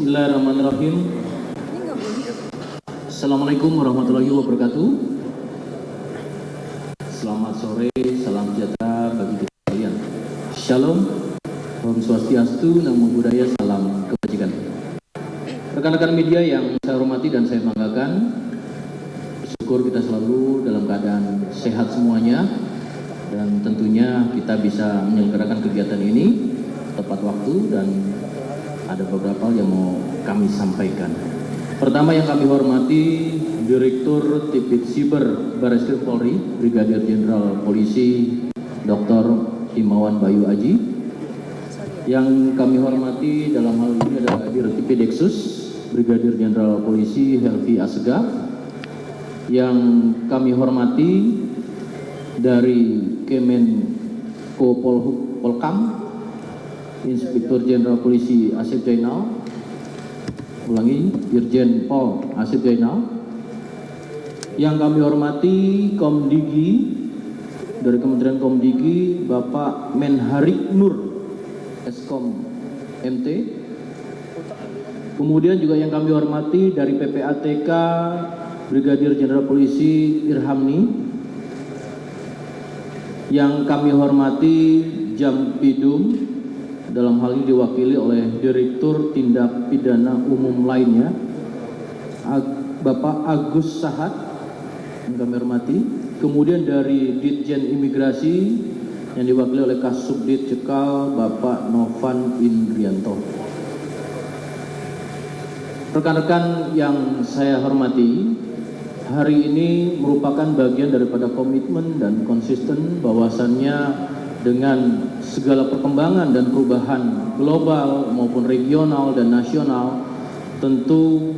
Bismillahirrahmanirrahim. Assalamualaikum warahmatullahi wabarakatuh. Selamat sore, salam sejahtera bagi kita sekalian. Shalom, Om Swastiastu, Namo Buddhaya, salam kebajikan. Rekan-rekan media yang saya hormati dan saya banggakan, bersyukur kita selalu dalam keadaan sehat semuanya, dan tentunya kita bisa menyelenggarakan kegiatan ini tepat waktu, dan ada beberapa yang mau kami sampaikan. Pertama yang kami hormati Direktur Tipit Siber Barreskrim Polri, Brigadir Jenderal Polisi Dr. Himawan Bayu Aji. Yang kami hormati dalam hal ini adalah Dirtipideksus Brigadir Jenderal Polisi Helvi Asegaf. Yang kami hormati dari Kemenko Polkam, Inspektur Jenderal Polisi Asep Jainal, Dirjen Pol Asep Jainal. Yang kami hormati Komdigi, dari Kementerian Komdigi Bapak Menharik Nur Eskom MT. Kemudian juga yang kami hormati dari PPATK Brigadir Jenderal Polisi Irhamni. Yang kami hormati Jampidum, dalam hal ini diwakili oleh Direktur Tindak Pidana Umum lainnya, Bapak Agus Sahat, yang kami hormati. Kemudian dari Ditjen Imigrasi yang diwakili oleh Kasubdit Cekal, Bapak Novan Indrianto. Rekan-rekan yang saya hormati, hari ini merupakan bagian daripada komitmen dan konsisten bahwasannya dengan segala perkembangan dan perubahan global maupun regional dan nasional, tentu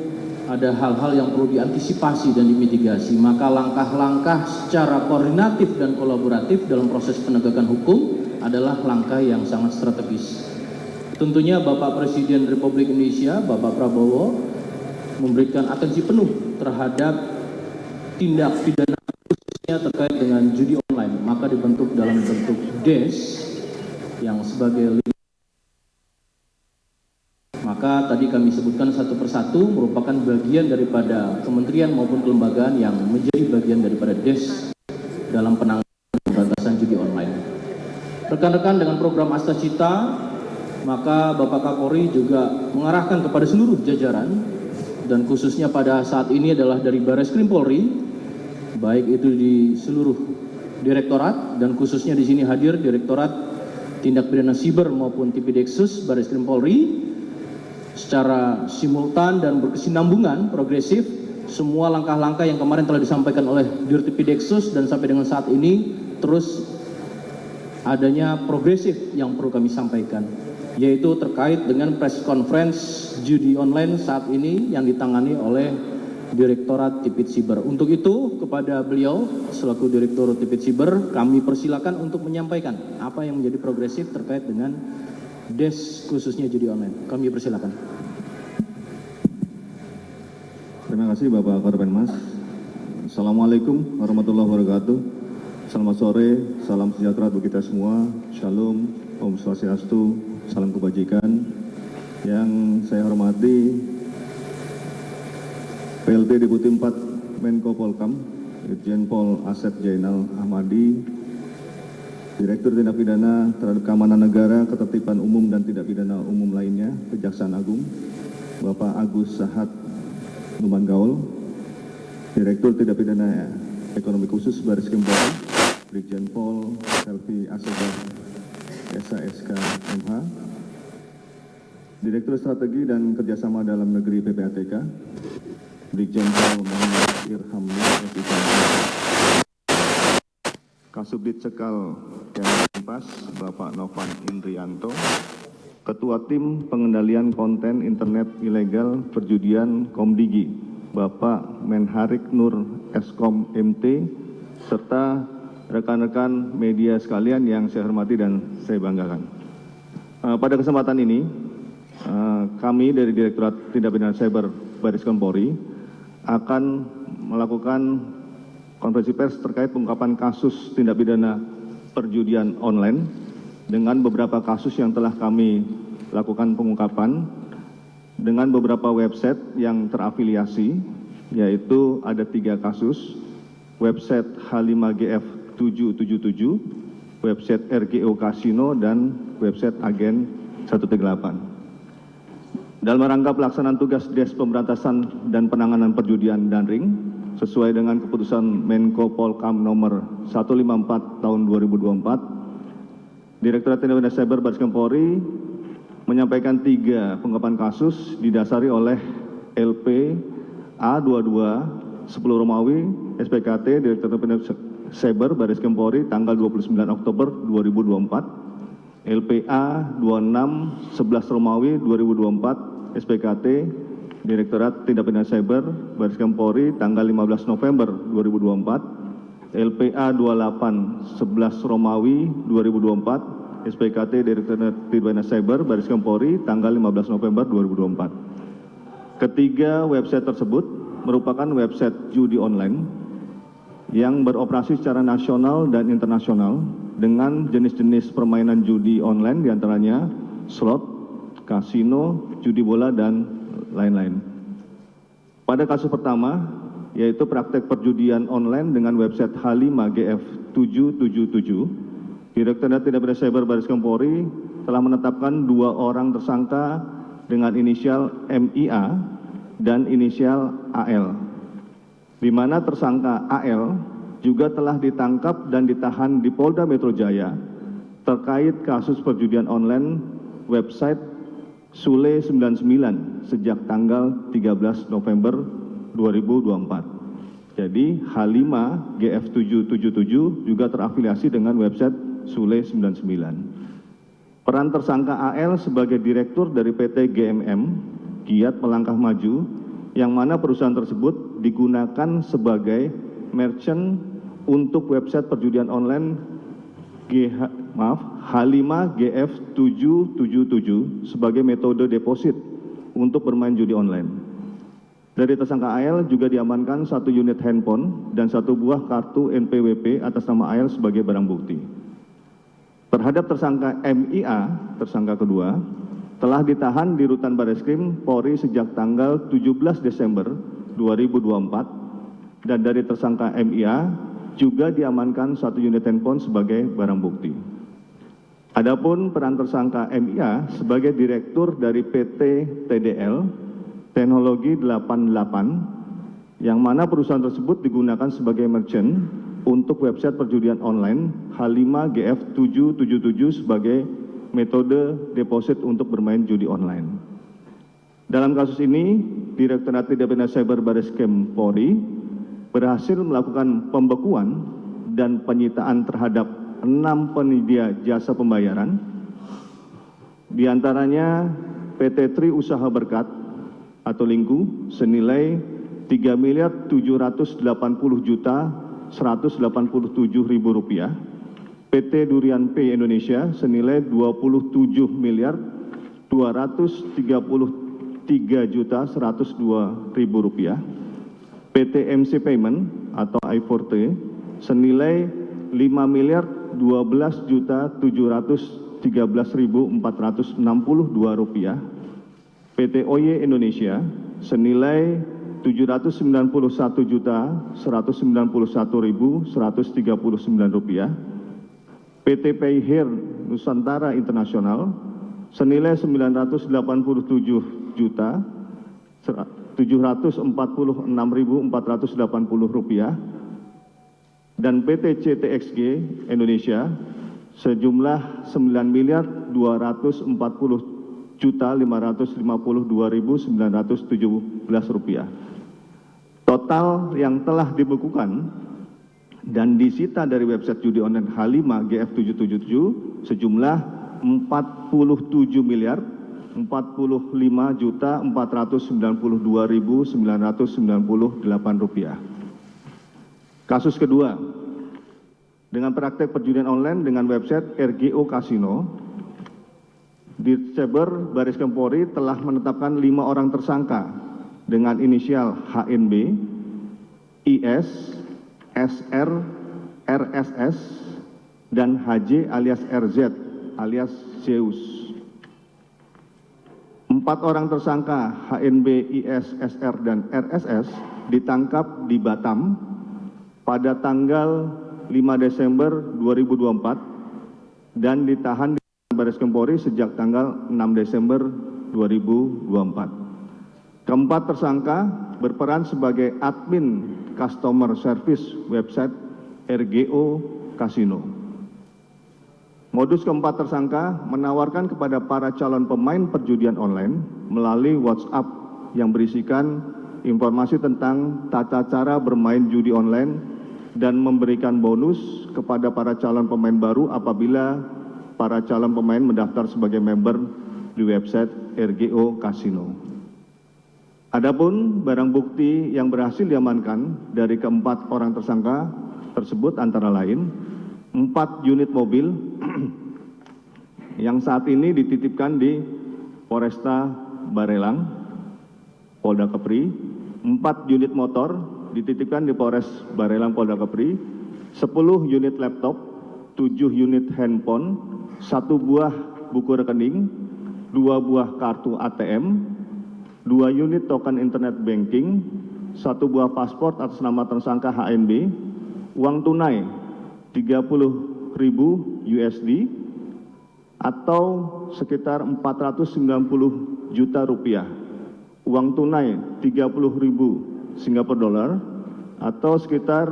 ada hal-hal yang perlu diantisipasi dan dimitigasi. Maka langkah-langkah secara koordinatif dan kolaboratif dalam proses penegakan hukum adalah langkah yang sangat strategis. Tentunya Bapak Presiden Republik Indonesia, Bapak Prabowo, memberikan atensi penuh terhadap tindak pidana khususnya terkait dengan judi online. Maka dibentuk dalam bentuk DES yang sebagai maka tadi kami sebutkan satu persatu merupakan bagian daripada kementerian maupun kelembagaan yang menjadi bagian daripada DES dalam penanganan pemberantasan judi online. Rekan-rekan, dengan program Asta Cita, maka Bapak Kapolri juga mengarahkan kepada seluruh jajaran, dan khususnya pada saat ini adalah dari Barreskrim Polri, baik itu di seluruh direktorat, dan khususnya di sini hadir Direktorat Tindak Pidana Siber maupun Tipideksus Barreskrim Polri, secara simultan dan berkesinambungan progresif semua langkah-langkah yang kemarin telah disampaikan oleh Dirtipideksus dan sampai dengan saat ini terus adanya progresif yang perlu kami sampaikan, yaitu terkait dengan press conference judi online saat ini yang ditangani oleh Direktorat Tipit Siber. Untuk itu kepada beliau selaku Direktur Tipit Siber kami persilakan untuk menyampaikan apa yang menjadi progresif terkait dengan DES khususnya judi online. Kami persilakan. Terima kasih Bapak Korbenmas. Assalamualaikum warahmatullahi wabarakatuh. Selamat sore, salam sejahtera bagi kita semua. Shalom, Om Swastiastu, salam kebajikan. Yang saya hormati PLT Deputi 4 Menko Polkam, Irjen Pol Asep Jainal Ahmadi, Direktur Tindak Pidana Terhadap Keamanan Negara, Ketertiban Umum dan Tindak Pidana Umum lainnya, Kejaksaan Agung, Bapak Agus Sahat Numan Gaul, Direktur Tindak Pidana Ekonomi Khusus Barreskrim Polri, Brigjen Pol Helvi Asegaf SASK MH, Direktur Strategi dan Kerjasama Dalam Negeri PPATK, Brigjen Pol Muhammad Irhamni SIK, Kasubdit Cekal Kemenpas Bapak Novan Indrianto, Ketua Tim Pengendalian Konten Internet Ilegal Perjudian Komdigi Bapak Menharik Nur Eskom MT, serta rekan-rekan media sekalian yang saya hormati dan saya banggakan. Pada kesempatan ini, kami dari Direktorat Tindak Pidana Cyber Barreskrim Polri akan melakukan konferensi pers terkait pengungkapan kasus tindak pidana perjudian online dengan beberapa kasus yang telah kami lakukan pengungkapan dengan beberapa website yang terafiliasi, yaitu ada 3 kasus, website H5GF777, website RGO Casino, dan website Agen 138. Dalam rangka pelaksanaan tugas Des Pemberantasan dan Penanganan Perjudian dan Ring, sesuai dengan keputusan Menko Polkam nomor 154 tahun 2024, Direktorat Tindak Pidana Cyber Baris Krim Polri menyampaikan 3 pengungkapan kasus didasari oleh LP A22 10 Romawi SPKT Direktorat Tindak Pidana Cyber Baris Krim Polri tanggal 29 Oktober 2024, LPA 26 11 Romawi 2024 SPKT Direktorat Tindak Pidana Cyber Baris Krim Polri tanggal 15 November 2024, LPA 28 11 Romawi 2024 SPKT Direktorat Tindak Pidana Cyber Baris Krim Polri tanggal 15 November 2024. Ketiga website tersebut merupakan website judi online yang beroperasi secara nasional dan internasional dengan jenis-jenis permainan judi online diantaranya slot, kasino, judi bola, dan lain-lain. Pada kasus pertama, yaitu praktek perjudian online dengan website H5GF777, Direktorat Tindak Pidana Cyber Baris Krim Polri telah menetapkan 2 orang tersangka dengan inisial MIA dan inisial AL, di mana tersangka AL juga telah ditangkap dan ditahan di Polda Metro Jaya terkait kasus perjudian online website Sule 99 sejak tanggal 13 November 2024. Jadi H5GF777 juga terafiliasi dengan website Sule 99. Peran tersangka AL sebagai direktur dari PT GMM, Giat Melangkah Maju, yang mana perusahaan tersebut digunakan sebagai merchant untuk website perjudian online H5GF777 sebagai metode deposit untuk bermain judi online. Dari tersangka AL juga diamankan 1 unit handphone dan 1 buah kartu NPWP atas nama AL sebagai barang bukti. Terhadap tersangka MIA, tersangka kedua, telah ditahan di Rutan Bareskrim Polri sejak tanggal 17 Desember 2024 dan dari tersangka MIA juga diamankan 1 unit handphone sebagai barang bukti. Adapun peran tersangka MIA sebagai direktur dari PT TDL Teknologi 88, yang mana perusahaan tersebut digunakan sebagai merchant untuk website perjudian online H5GF777 sebagai metode deposit untuk bermain judi online. Dalam kasus ini, Direktorat Tindak Pidana Cyber Baris Krim Polri berhasil melakukan pembekuan dan penyitaan terhadap 6 penyedia jasa pembayaran, diantaranya PT Tri Usaha Berkat atau Lingku senilai Rp3.070.187.000, PT Durian P Indonesia senilai Rp27.233.102.000, PT MC Payment atau I4T senilai Rp5.012.713.462, PT OY Indonesia senilai Rp791.191.139, PT Payher Nusantara Internasional senilai Rp989.746.480, dan PT CTXG Indonesia sejumlah Rp9.240.552.917. Total yang telah dibekukan dan disita dari website judi online H5GF777 sejumlah Rp45.492.998. Kasus kedua, dengan praktek perjudian online dengan website RGO Casino, Ditcyber Baris Krim Polri telah menetapkan 5 orang tersangka dengan inisial HNB, IS, SR, RSS, dan HJ alias RZ alias Zeus. 4 4 orang tersangka HNB, IS, SR, dan RSS ditangkap di Batam pada tanggal 5 Desember 2024 dan ditahan di Baris Krim Polri sejak tanggal 6 Desember 2024. Keempat tersangka berperan sebagai admin customer service website RGO Kasino. Modus keempat tersangka menawarkan kepada para calon pemain perjudian online melalui WhatsApp yang berisikan informasi tentang tata cara bermain judi online dan memberikan bonus kepada para calon pemain baru apabila para calon pemain mendaftar sebagai member di website RGO Kasino. Adapun barang bukti yang berhasil diamankan dari keempat orang tersangka tersebut antara lain 4 unit mobil yang saat ini dititipkan di Polresta Barelang, Polda Kepri, 4 unit motor dititipkan di Polres Barelang, Polda Kepri, 10 unit laptop, 7 unit handphone, 1 buah buku rekening, 2 buah kartu ATM, 2 unit token internet banking, 1 buah paspor atas nama tersangka HNB, uang tunai 30.000 USD atau sekitar 490 juta rupiah, uang tunai 30.000 Singapura dolar atau sekitar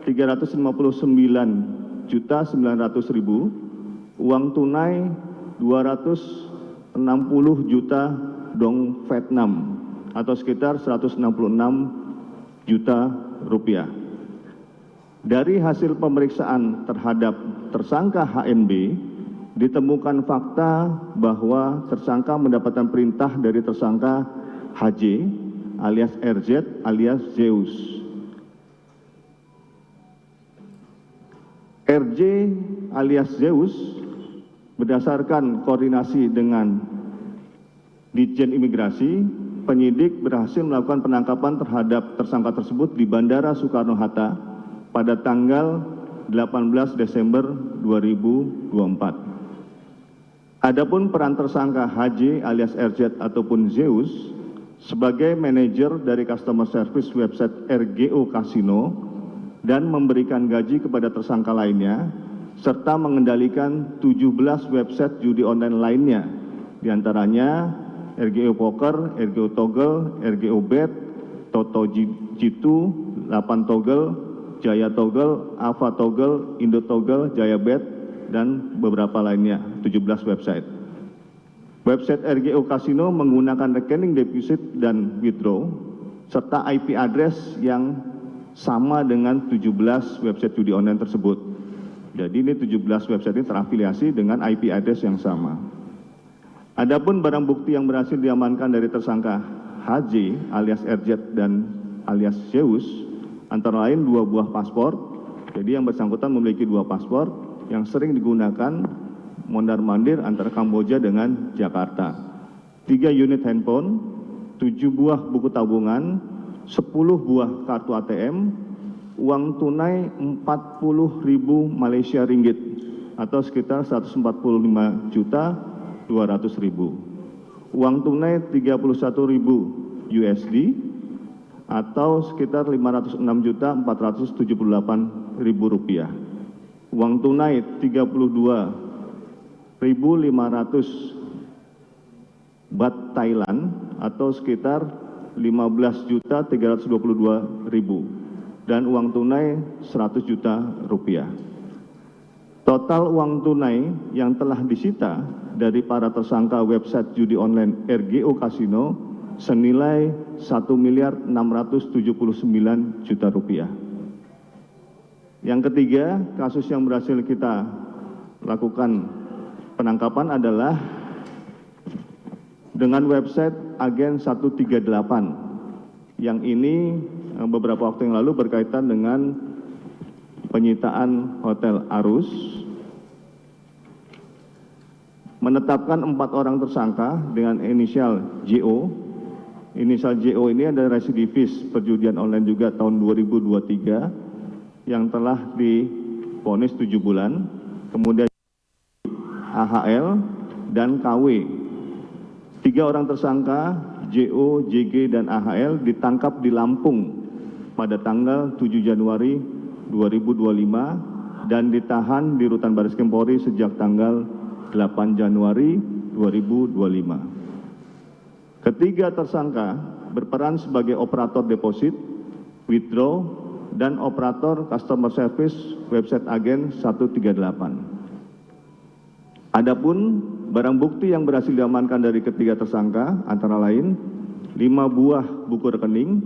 359.900.000, uang tunai 260 juta dong Vietnam atau sekitar 166 juta rupiah. Dari hasil pemeriksaan terhadap tersangka HNB, ditemukan fakta bahwa tersangka mendapatkan perintah dari tersangka HJ alias RZ alias Zeus. RJ alias Zeus berdasarkan koordinasi dengan Ditjen Imigrasi, penyidik berhasil melakukan penangkapan terhadap tersangka tersebut di Bandara Soekarno-Hatta pada tanggal 18 Desember 2024. Adapun peran tersangka HJ alias RZ ataupun Zeus sebagai manajer dari customer service website RGO Kasino dan memberikan gaji kepada tersangka lainnya serta mengendalikan 17 website judi online lainnya, diantaranya RGO Poker, RGO Toggle, RGO Bet, Toto G2, 8 Toggle, Jaya Toggle, Ava Toggle, Indo Toggle, Jaya Bet, dan beberapa lainnya, 17 website. Website RGO Kasino menggunakan rekening deposit dan withdraw, serta IP address yang sama dengan 17 website judi online tersebut. Jadi ini 17 website ini terafiliasi dengan IP address yang sama. Adapun barang bukti yang berhasil diamankan dari tersangka HJ alias RZ dan alias Zeus, antara lain 2 buah paspor. Jadi yang bersangkutan memiliki 2 paspor yang sering digunakan mondar-mandir antara Kamboja dengan Jakarta. 3 unit handphone, 7 buah buku tabungan, 10 buah kartu ATM, uang tunai 40.000 Malaysia ringgit atau sekitar 145.200.000. Uang tunai 31.000 USD atau sekitar 506.478.000 rupiah. Uang tunai 32.500 baht Thailand atau sekitar 15.322.000 dan uang tunai 100 juta rupiah. Total uang tunai yang telah disita dari para tersangka website judi online RGO Kasino senilai 1.679 juta rupiah. Yang ketiga, kasus yang berhasil kita lakukan penangkapan adalah dengan website Agen 138 yang ini beberapa waktu yang lalu berkaitan dengan penyitaan Hotel Arus, menetapkan 4 orang tersangka dengan inisial JO. Inisial JO ini adalah residivis perjudian online juga tahun 2023 yang telah divonis 7 bulan, kemudian AHL dan KW. 3 3 orang tersangka JO, JG, dan AHL ditangkap di Lampung pada tanggal 7 Januari 2025 dan ditahan di Rutan Baris Krim Polri sejak tanggal 8 Januari 2025. Ketiga tersangka berperan sebagai operator deposit, withdraw, dan operator customer service website Agen 138. Adapun barang bukti yang berhasil diamankan dari ketiga tersangka antara lain 5 buah buku rekening,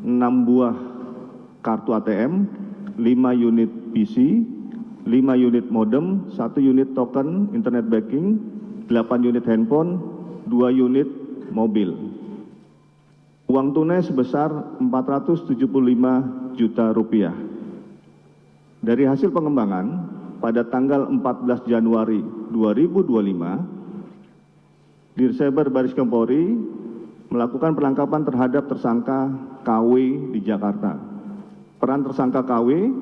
6 buah kartu ATM, 5 unit PC, 5 unit modem, 1 unit token internet banking, 8 unit handphone, 2 unit mobil. Uang tunai sebesar 475 juta rupiah. Dari hasil pengembangan, pada tanggal 14 Januari 2025, Dirseber Baris Krim Polri melakukan penangkapan terhadap tersangka KW di Jakarta. Peran tersangka KW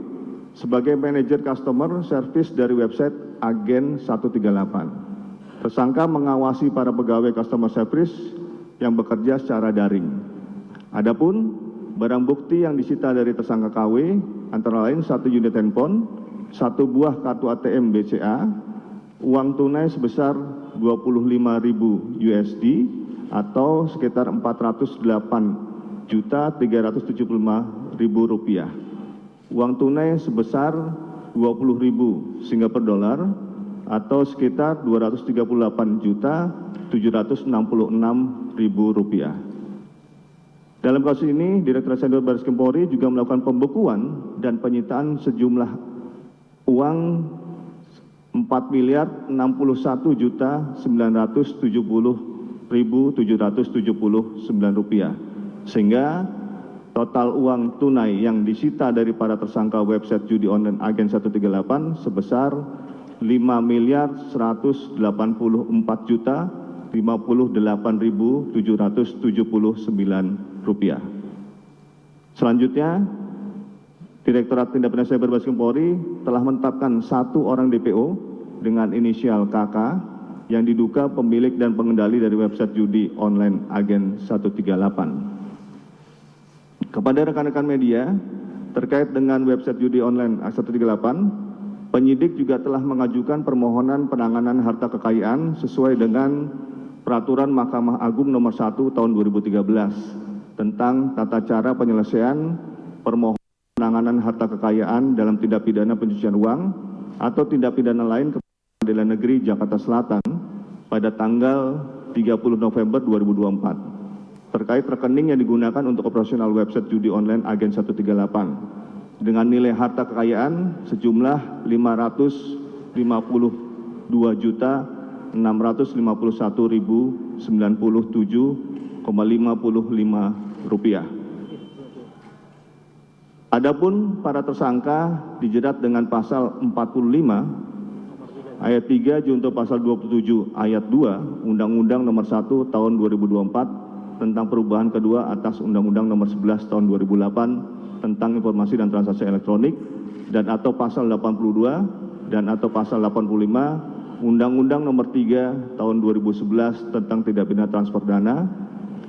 sebagai manajer customer service dari website Agen 138. Tersangka mengawasi para pegawai customer service yang bekerja secara daring. Adapun barang bukti yang disita dari tersangka KW antara lain 1 unit handphone, 1 buah kartu ATM BCA, uang tunai sebesar 25.000 USD atau sekitar 408.375.000 rupiah. Uang tunai sebesar 20.000 Singapura dolar atau sekitar 238.766.000 rupiah. Dalam kasus ini, Direktorat Jenderal Baris Krim Polri juga melakukan pembekuan dan penyitaan sejumlah uang 4.061.970.779 rupiah, sehingga total uang tunai yang disita dari para tersangka website judi online Agen 138 sebesar 5.184.058.779 rupiah. Selanjutnya, Direktorat Tindak Pidana Cyber Baris Krim Polri telah menetapkan 1 orang DPO dengan inisial KK yang diduga pemilik dan pengendali dari website judi online Agen 138. Kepada rekan-rekan media terkait dengan website judi online Agen 138, penyidik juga telah mengajukan permohonan penanganan harta kekayaan sesuai dengan Peraturan Mahkamah Agung Nomor 1 Tahun 2013 tentang tata cara penyelesaian permohonan penanganan harta kekayaan dalam tindak pidana pencucian uang atau tindak pidana lain ke Pengadilan Negeri Jakarta Selatan pada tanggal 30 November 2024 terkait rekening yang digunakan untuk operasional website judi online Agen 138 dengan nilai harta kekayaan sejumlah 552.651.097,55 rupiah. Adapun para tersangka dijerat dengan pasal 45 ayat 3 junto pasal 27 ayat 2 Undang-Undang Nomor 1 Tahun 2024 tentang perubahan kedua atas Undang-Undang Nomor 11 Tahun 2008 tentang informasi dan transaksi elektronik dan atau pasal 82 dan atau pasal 85 Undang-Undang Nomor 3 Tahun 2011 tentang tindak pidana transfer dana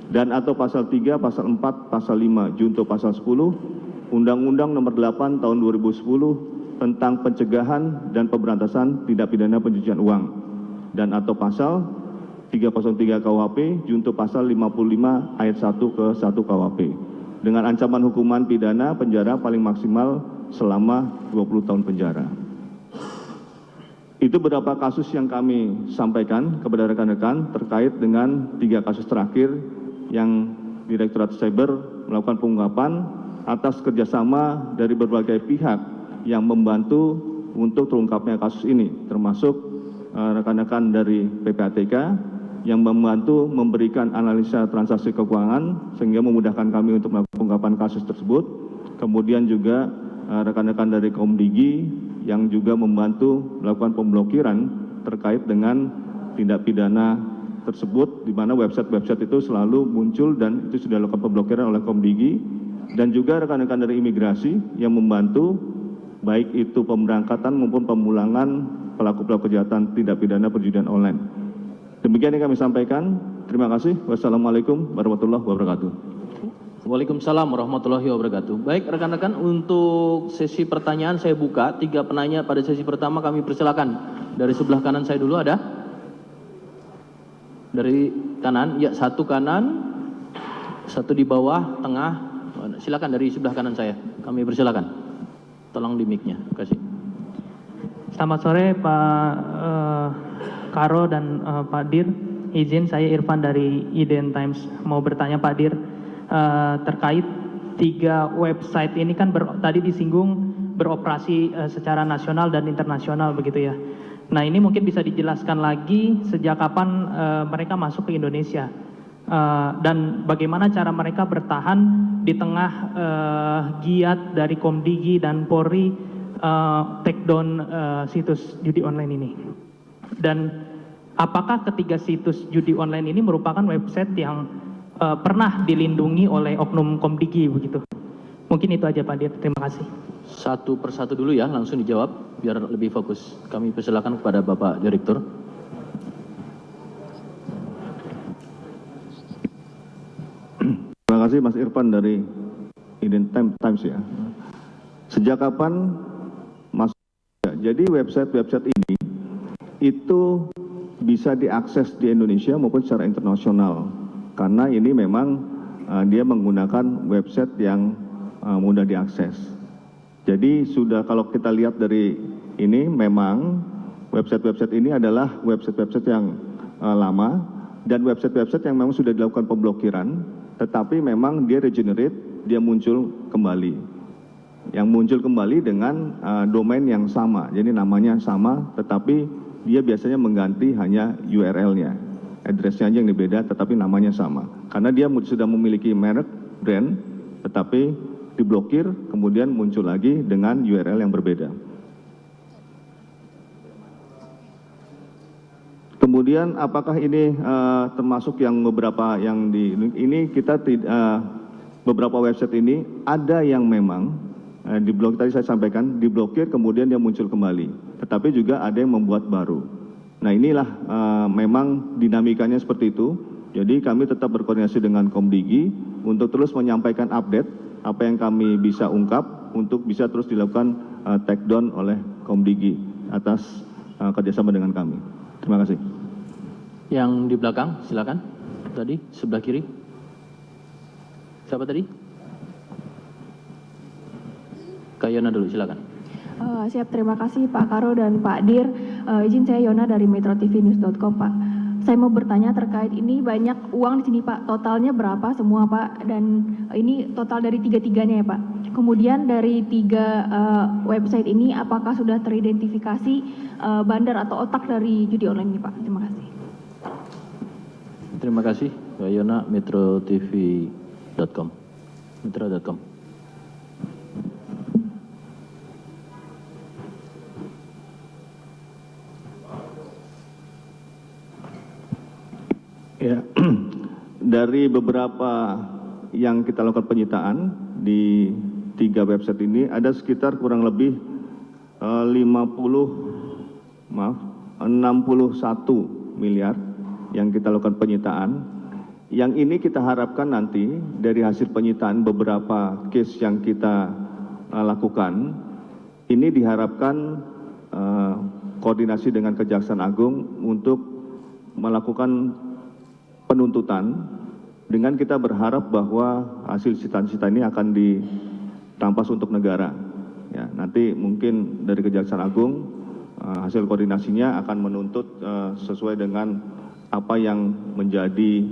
dan atau pasal 3, pasal 4, pasal 5 junto pasal 10 Undang-Undang Nomor 8 Tahun 2010 tentang pencegahan dan pemberantasan tindak pidana pencucian uang dan atau pasal 303 KUHP junto pasal 55 ayat 1 ke 1 KUHP dengan ancaman hukuman pidana penjara paling maksimal selama 20 tahun penjara. Itu beberapa kasus yang kami sampaikan kepada rekan-rekan terkait dengan 3 kasus terakhir yang Direktorat Cyber melakukan pengungkapan atas kerjasama dari berbagai pihak yang membantu untuk terungkapnya kasus ini, termasuk rekan-rekan dari PPATK yang membantu memberikan analisa transaksi keuangan sehingga memudahkan kami untuk melakukan pengungkapan kasus tersebut. Kemudian juga rekan-rekan dari Komdigi yang juga membantu melakukan pemblokiran terkait dengan tindak pidana tersebut, di mana website-website itu selalu muncul dan itu sudah dilakukan pemblokiran oleh Komdigi. Dan juga rekan-rekan dari imigrasi yang membantu baik itu pemberangkatan maupun pemulangan pelaku-pelaku kejahatan tindak pidana perjudian online. Demikian yang kami sampaikan. Terima kasih. Wassalamualaikum warahmatullahi wabarakatuh. Waalaikumsalam warahmatullahi wabarakatuh. Baik rekan-rekan, untuk sesi pertanyaan saya buka. 3 penanya pada sesi pertama kami persilakan. Dari sebelah kanan saya dulu ada? Dari kanan, ya 1 kanan, 1 di bawah, tengah. Silakan dari sebelah kanan saya. Kami persilakan. Tolong di mic-nya. Terima kasih. Selamat sore Pak Karo dan Pak Dir. Izin saya Irfan dari IDN Times. Mau bertanya Pak Dir, terkait 3 website ini kan tadi disinggung beroperasi secara nasional dan internasional begitu ya. Nah ini mungkin bisa dijelaskan lagi sejak kapan mereka masuk ke Indonesia dan bagaimana cara mereka bertahan di tengah giat dari Komdigi dan Polri take down situs judi online ini. Dan apakah ketiga situs judi online ini merupakan website yang pernah dilindungi oleh oknum Komdigi begitu? Mungkin itu aja Pak Dir, terima kasih. 1 persatu dulu ya, langsung dijawab biar lebih fokus. Kami persilakan kepada Bapak Direktur. Terima kasih Mas Irfan dari IDN Times ya. Sejak kapan masuk? Jadi website ini itu bisa diakses di Indonesia maupun secara internasional. Karena ini memang dia menggunakan website yang mudah diakses. Jadi sudah kalau kita lihat dari ini memang website ini adalah website yang lama dan website yang memang sudah dilakukan pemblokiran, tetapi memang dia regenerate, dia muncul kembali. Yang muncul kembali dengan domain yang sama, jadi namanya sama, tetapi dia biasanya mengganti hanya URL-nya. Address-nya aja yang beda, tetapi namanya sama. Karena dia sudah memiliki merek, brand, tetapi diblokir, kemudian muncul lagi dengan URL yang berbeda. Kemudian apakah ini termasuk yang beberapa yang ini kita beberapa website ini ada yang memang diblokir, tadi saya sampaikan, diblokir kemudian dia muncul kembali. Tetapi juga ada yang membuat baru. Nah inilah memang dinamikanya seperti itu. Jadi kami tetap berkoordinasi dengan Komdigi untuk terus menyampaikan update apa yang kami bisa ungkap untuk bisa terus dilakukan take down oleh Komdigi atas kerjasama dengan kami. Terima kasih. Yang di belakang, silakan. Tadi sebelah kiri. Siapa tadi? Kak Yona dulu, silakan. Siap, terima kasih Pak Karo dan Pak Dir. Izin saya Yona dari metrotvnews.com Pak. Saya mau bertanya terkait ini banyak uang di sini Pak. Totalnya berapa semua Pak? Dan ini total dari 3-tiganya ya Pak. Kemudian dari 3 website ini apakah sudah teridentifikasi bandar atau otak dari judi online ini Pak? Terima kasih. Terima kasih Kak Yona, metroTV.com. Metro.com. Ya, dari beberapa yang kita lakukan penyitaan di 3 website ini ada sekitar kurang lebih 61 miliar yang kita lakukan penyitaan. Yang ini kita harapkan nanti dari hasil penyitaan beberapa case yang kita lakukan, ini diharapkan koordinasi dengan Kejaksaan Agung untuk melakukan penuntutan dengan kita berharap bahwa hasil sitaan-sitaan ini akan dirampas untuk negara. Ya, nanti mungkin dari Kejaksaan Agung hasil koordinasinya akan menuntut sesuai dengan apa yang menjadi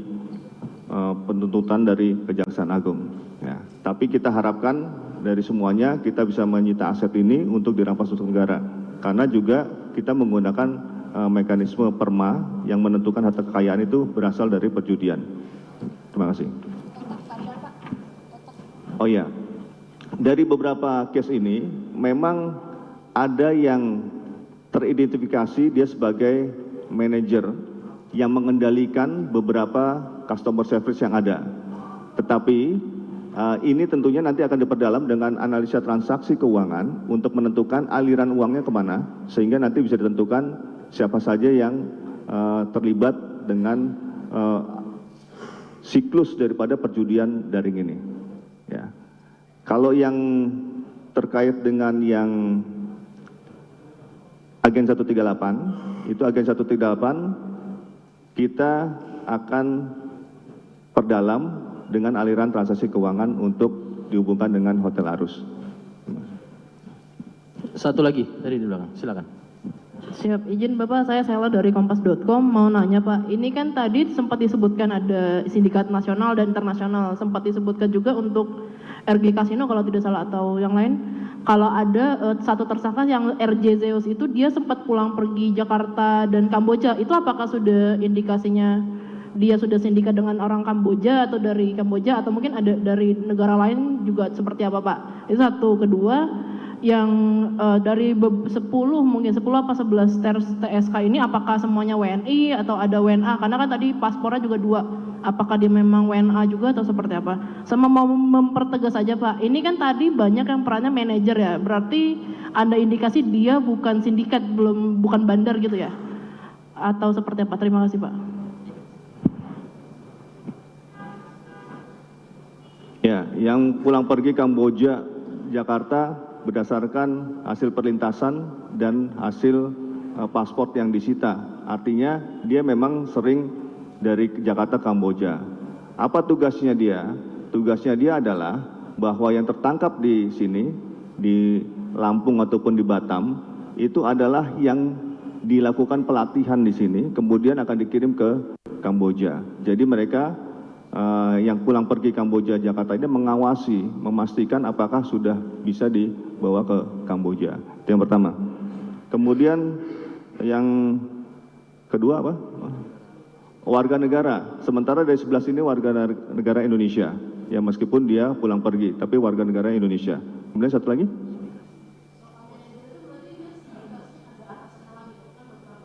penuntutan dari Kejaksaan Agung. Ya, tapi kita harapkan dari semuanya kita bisa menyita aset ini untuk dirampas untuk negara. Karena juga kita menggunakan mekanisme perma yang menentukan harta kekayaan itu berasal dari perjudian. Terima kasih. Oh ya, dari beberapa case ini memang ada yang teridentifikasi dia sebagai manajer yang mengendalikan beberapa customer service yang ada. Tetapi ini tentunya nanti akan diperdalam dengan analisa transaksi keuangan untuk menentukan aliran uangnya kemana, sehingga nanti bisa ditentukan siapa saja yang terlibat dengan siklus daripada perjudian daring ini. Ya. Kalau yang terkait dengan yang agen 138, itu agen 138 kita akan perdalam dengan aliran transaksi keuangan untuk dihubungkan dengan Hotel Arus. Satu lagi dari di belakang, silakan. Siap, izin Bapak, saya Sela dari Kompas.com mau nanya Pak, ini kan tadi sempat disebutkan ada sindikat nasional dan internasional, sempat disebutkan juga untuk RG Kasino kalau tidak salah atau yang lain. Kalau ada satu tersangka yang RJ Zeus itu dia sempat pulang pergi Jakarta dan Kamboja, itu apakah sudah indikasinya dia sudah sindikat dengan orang Kamboja atau dari Kamboja atau mungkin ada dari negara lain juga seperti apa Pak? Itu satu. Kedua, yang dari 10 mungkin 10 apa 11 TSK ini apakah semuanya WNI atau ada WNA? Karena kan tadi paspornya juga 2. Apakah dia memang WNA juga atau seperti apa? Sama mau mempertegas saja Pak, ini kan tadi banyak yang perannya manajer ya, berarti ada indikasi dia bukan sindikat, bukan bandar gitu ya? Atau seperti apa? Terima kasih Pak. Ya, yang pulang pergi Kamboja, Jakarta berdasarkan hasil perlintasan dan hasil paspor yang disita. Artinya dia memang sering dari Jakarta Kamboja. Apa tugasnya dia? Tugasnya dia adalah bahwa yang tertangkap di sini, di Lampung ataupun di Batam, itu adalah yang dilakukan pelatihan di sini, kemudian akan dikirim ke Kamboja. Jadi mereka yang pulang pergi Kamboja Jakarta ini mengawasi, memastikan apakah sudah bisa dibawa ke Kamboja. Itu yang pertama. Kemudian yang kedua apa? Warga negara. Sementara dari sebelah sini warga negara Indonesia. Ya meskipun dia pulang pergi, tapi warga negara Indonesia. Kemudian satu lagi?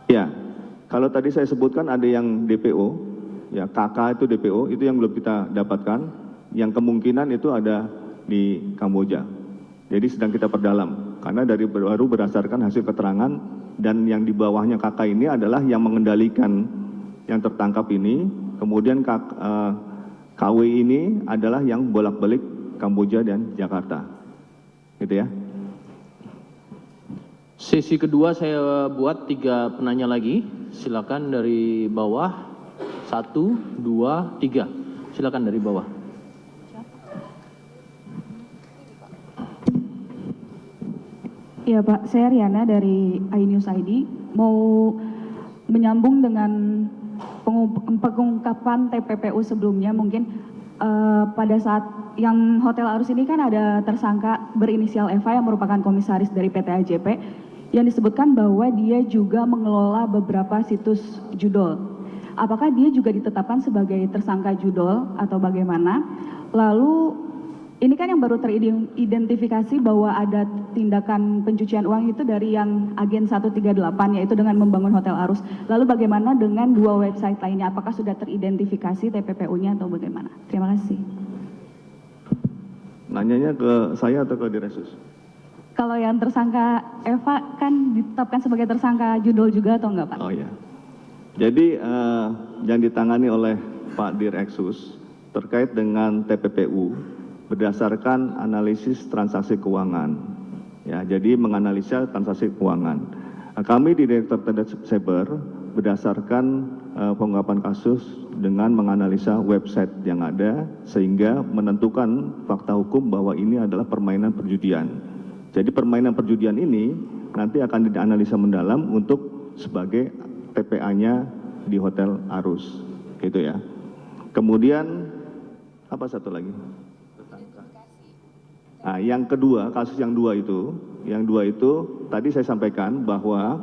Ya, kalau tadi saya sebutkan ada yang DPO. Ya, KK itu DPO, itu yang belum kita dapatkan, yang kemungkinan itu ada di Kamboja. Jadi sedang kita perdalam, karena baru berdasarkan hasil keterangan, dan yang di bawahnya KK ini adalah yang mengendalikan yang tertangkap ini, kemudian KW ini adalah yang bolak-balik Kamboja dan Jakarta. Gitu ya. Sesi kedua saya buat 3 penanya lagi, silakan dari bawah. 1, 2, 3. Silakan dari bawah. Ya Pak, saya Riana dari iNews ID. Mau menyambung dengan pengungkapan TPPU sebelumnya, mungkin pada saat yang Hotel Arus ini kan ada tersangka berinisial Eva yang merupakan komisaris dari PT AJP, yang disebutkan bahwa dia juga mengelola beberapa situs judol. Apakah dia juga ditetapkan sebagai tersangka judol atau bagaimana? Lalu ini kan yang baru teridentifikasi bahwa ada tindakan pencucian uang itu dari yang agen 138, yaitu dengan membangun Hotel Arus. Lalu bagaimana dengan 2 website lainnya? Apakah sudah teridentifikasi TPPU-nya atau bagaimana? Terima kasih. Nanyanya ke saya atau ke Diresus? Kalau yang tersangka Eva kan ditetapkan sebagai tersangka judol juga atau enggak Pak? Oh ya. Jadi yang ditangani oleh Pak Direksus terkait dengan TPPU berdasarkan analisis transaksi keuangan. Ya, jadi menganalisa transaksi keuangan. Kami di Direktorat Cyber berdasarkan pengungkapan kasus dengan menganalisa website yang ada sehingga menentukan fakta hukum bahwa ini adalah permainan perjudian. Jadi permainan perjudian ini nanti akan dianalisa mendalam untuk sebagai TPA-nya di Hotel Arus, gitu ya. Kemudian apa satu lagi? Nah, yang kedua, kasus yang dua itu tadi saya sampaikan bahwa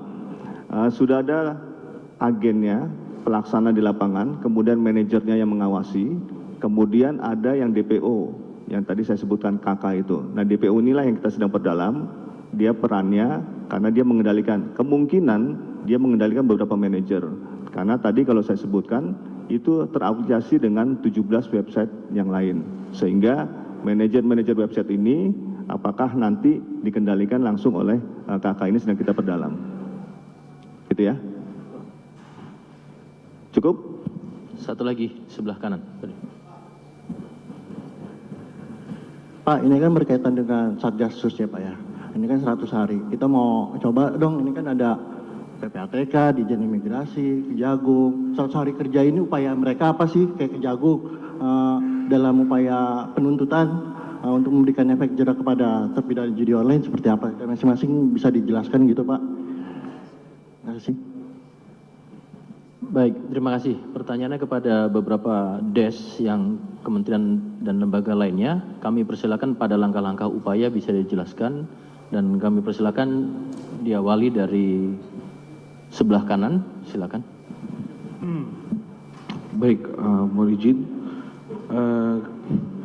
sudah ada agennya, pelaksana di lapangan, kemudian manajernya yang mengawasi, kemudian ada yang DPO, yang tadi saya sebutkan KK itu. Nah, DPO inilah yang kita sedang perdalam, dia perannya karena dia mengendalikan, kemungkinan dia mengendalikan beberapa manajer. Karena tadi kalau saya sebutkan, itu terafiliasi dengan 17 website yang lain. Sehingga manajer-manajer website ini, apakah nanti dikendalikan langsung oleh KK ini sedang kita perdalam. Gitu ya. Cukup? Satu lagi sebelah kanan. Pak, ini kan berkaitan dengan Satgasus ya Pak ya. Ini kan 100 hari. Kita mau coba dong, ini kan ada PPATK, Dijen Imigrasi, Kejagung. 100 hari kerja ini upaya mereka apa sih kayak Kejagung dalam upaya penuntutan untuk memberikan efek jerak kepada terpidana judi online seperti apa? Dan masing-masing bisa dijelaskan gitu Pak. Terima kasih. Baik, terima kasih. Pertanyaannya kepada beberapa DES yang kementerian dan lembaga lainnya, kami persilakan pada langkah-langkah upaya bisa dijelaskan dan kami persilakan diawali dari sebelah kanan, silakan. Baik, mohon izin.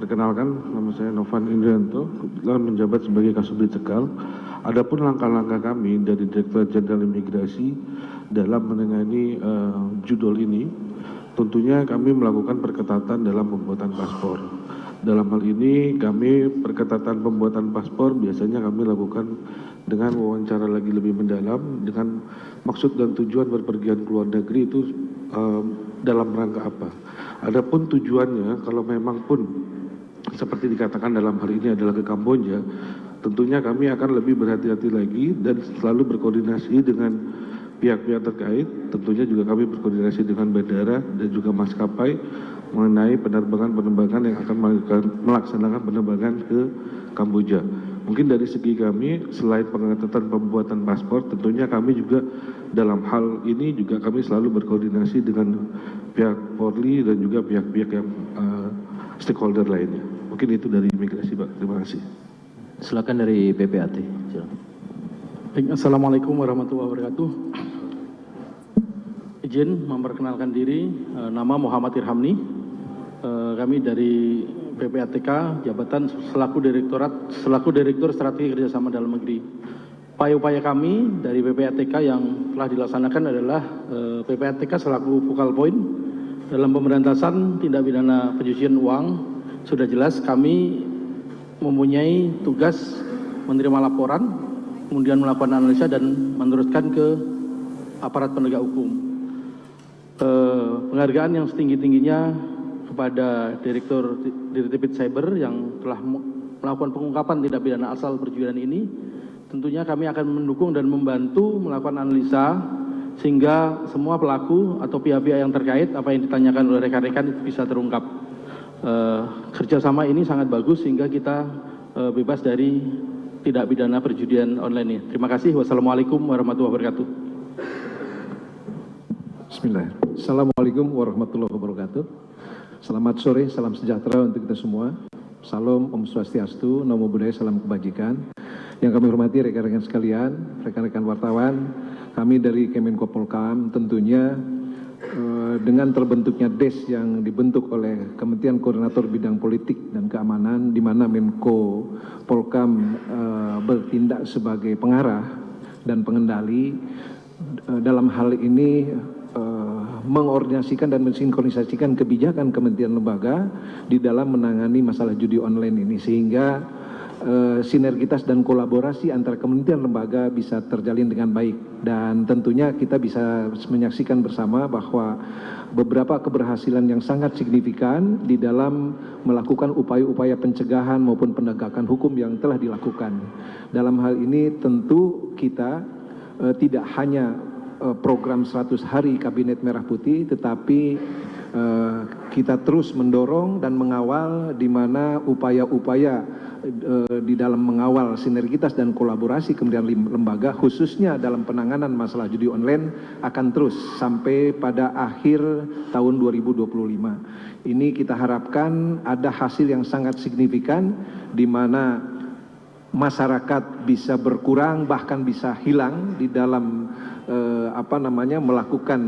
Perkenalkan, nama saya Novan Indrianto, kebetulan menjabat sebagai Kasubdit Cekal. Adapun langkah-langkah kami dari Direktorat Jenderal Imigrasi dalam menangani judul ini, tentunya kami melakukan perketatan dalam pembuatan paspor. Dalam hal ini kami perketatan pembuatan paspor biasanya kami lakukan dengan wawancara lagi lebih mendalam dengan maksud dan tujuan berpergian ke luar negeri itu dalam rangka apa. Adapun tujuannya kalau memang pun seperti dikatakan dalam hal ini adalah ke Kamboja, tentunya kami akan lebih berhati-hati lagi dan selalu berkoordinasi dengan pihak-pihak terkait. Tentunya juga kami berkoordinasi dengan bandara dan juga maskapai mengenai penerbangan-penerbangan yang akan melaksanakan penerbangan ke Kamboja. Mungkin dari segi kami, selain pengetatan pembuatan paspor, tentunya kami juga dalam hal ini juga kami selalu berkoordinasi dengan pihak Polri dan juga pihak-pihak yang stakeholder lainnya. Mungkin itu dari imigrasi, Pak. Terima kasih. Silakan dari PPAT. Silakan. Assalamualaikum warahmatullahi wabarakatuh. Izin memperkenalkan diri, nama Muhammad Irhamni. Kami dari PPATK, jabatan selaku Direktur Strategi Kerjasama Dalam Negeri. Upaya-upaya kami dari PPATK yang telah dilaksanakan adalah PPATK selaku focal point dalam pemberantasan tindak pidana pencucian uang. Sudah jelas kami mempunyai tugas menerima laporan, kemudian melakukan analisa dan meneruskan ke aparat penegak hukum. Penghargaan yang setinggi-tingginya kepada Direktur Dirtipid Cyber yang telah melakukan pengungkapan tindak pidana asal perjudian ini. Tentunya kami akan mendukung dan membantu melakukan analisa sehingga semua pelaku atau pihak-pihak yang terkait apa yang ditanyakan oleh rekan-rekan itu bisa terungkap. Kerjasama ini sangat bagus sehingga kita bebas dari tindak pidana perjudian online ini. Terima kasih. Wassalamualaikum warahmatullahi wabarakatuh. Bismillah. Assalamualaikum warahmatullahi wabarakatuh. Selamat sore, salam sejahtera untuk kita semua. Salam Om Swastiastu, Namo Buddhaya, salam kebajikan. Yang kami hormati rekan-rekan sekalian, rekan-rekan wartawan, kami dari Kemenko Polkam tentunya dengan terbentuknya DES yang dibentuk oleh Kementerian Koordinator Bidang Politik dan Keamanan, di mana Menko Polkam bertindak sebagai pengarah dan pengendali. Dalam hal ini mengordinasikan dan mensinkronisasikan kebijakan kementerian lembaga di dalam menangani masalah judi online ini, sehingga sinergitas dan kolaborasi antara kementerian lembaga bisa terjalin dengan baik. Dan tentunya kita bisa menyaksikan bersama bahwa beberapa keberhasilan yang sangat signifikan di dalam melakukan upaya-upaya pencegahan maupun penegakan hukum yang telah dilakukan. Dalam hal ini tentu kita tidak hanya program 100 hari Kabinet Merah Putih, tetapi kita terus mendorong dan mengawal di mana upaya-upaya di dalam mengawal sinergitas dan kolaborasi kementerian lembaga khususnya dalam penanganan masalah judi online akan terus sampai pada akhir tahun 2025. Ini kita harapkan ada hasil yang sangat signifikan di mana masyarakat bisa berkurang bahkan bisa hilang di dalam melakukan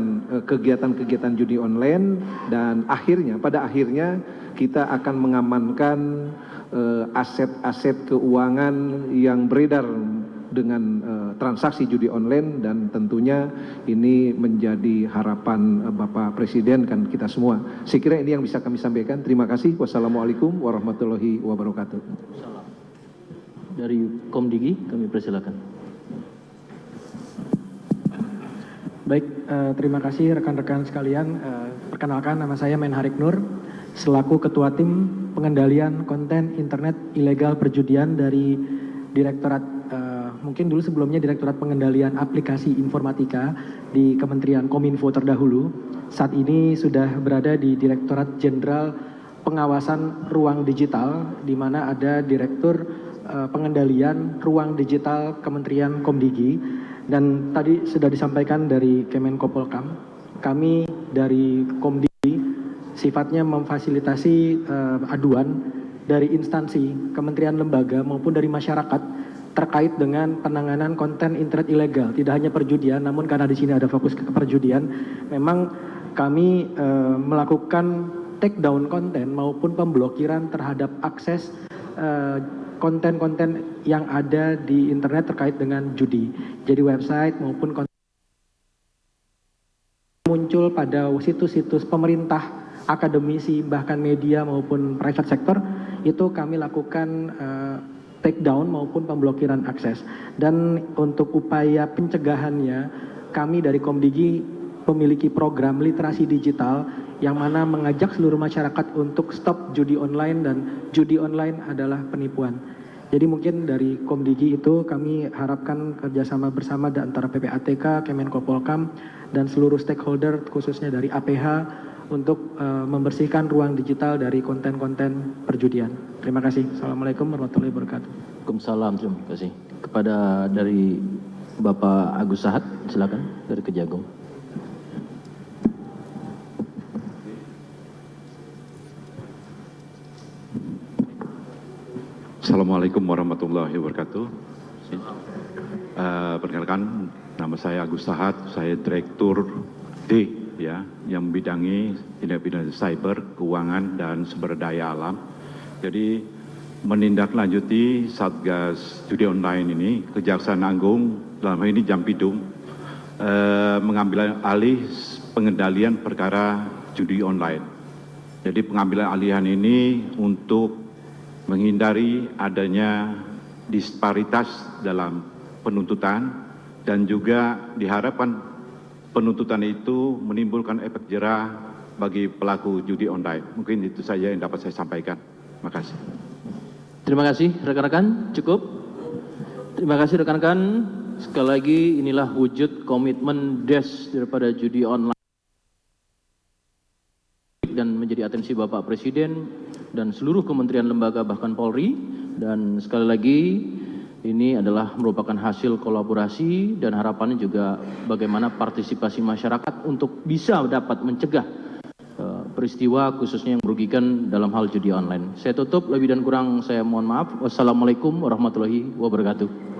kegiatan-kegiatan judi online, dan pada akhirnya kita akan mengamankan aset-aset keuangan yang beredar dengan transaksi judi online, dan tentunya ini menjadi harapan Bapak Presiden dan kita semua. Saya kira ini yang bisa kami sampaikan. Terima kasih. Wassalamualaikum warahmatullahi wabarakatuh. Dari Komdigi kami persilakan. Baik, terima kasih rekan-rekan sekalian. Perkenalkan, nama saya Menharik Nur, selaku Ketua Tim Pengendalian Konten Internet Ilegal Perjudian dari Direktorat, mungkin dulu sebelumnya Direktorat Pengendalian Aplikasi Informatika di Kementerian Kominfo terdahulu. Saat ini sudah berada di Direktorat Jenderal Pengawasan Ruang Digital, di mana ada Direktur Pengendalian Ruang Digital Kementerian Komdigi. Dan tadi sudah disampaikan dari Kemenko Polkam, kami dari Komdigi sifatnya memfasilitasi aduan dari instansi, kementerian lembaga maupun dari masyarakat terkait dengan penanganan konten internet ilegal. Tidak hanya perjudian, namun karena di sini ada fokus ke perjudian, memang kami melakukan take down konten maupun pemblokiran terhadap akses konten-konten yang ada di internet terkait dengan judi. Jadi website maupun konten muncul pada situs-situs pemerintah, akademisi, bahkan media maupun private sector, itu kami lakukan take down maupun pemblokiran akses. Dan untuk upaya pencegahannya, kami dari Komdigi memiliki program literasi digital yang mana mengajak seluruh masyarakat untuk stop judi online, dan judi online adalah penipuan. Jadi mungkin dari Komdigi itu kami harapkan kerjasama bersama antara PPATK, Kemenko Polkam, dan seluruh stakeholder khususnya dari APH untuk membersihkan ruang digital dari konten-konten perjudian. Terima kasih. Assalamualaikum warahmatullahi wabarakatuh. Waalaikumsalam, terima kasih. Kepada dari Bapak Agus Sahat, silakan dari Kejagung. Assalamualaikum warahmatullahi wabarakatuh. Perkenalkan, nama saya Agus Sahat, saya Direktur D ya, yang membidangi tindak pidana cyber, keuangan, dan sumber daya alam. Jadi menindaklanjuti Satgas Judi Online ini, Kejaksaan Agung dalam hal ini Jampidum mengambil alih pengendalian perkara judi online. Jadi pengambilan alihan ini untuk menghindari adanya disparitas dalam penuntutan, dan juga diharapkan penuntutan itu menimbulkan efek jerah bagi pelaku judi online. Mungkin itu saja yang dapat saya sampaikan. Terima kasih. Terima kasih rekan-rekan, cukup. Terima kasih rekan-rekan. Sekali lagi inilah wujud komitmen DES daripada judi online dan menjadi atensi Bapak Presiden dan seluruh kementerian lembaga bahkan Polri. Dan sekali lagi ini adalah merupakan hasil kolaborasi dan harapannya juga bagaimana partisipasi masyarakat untuk bisa dapat mencegah peristiwa khususnya yang merugikan dalam hal judi online. Saya tutup, lebih dan kurang saya mohon maaf. Wassalamualaikum warahmatullahi wabarakatuh.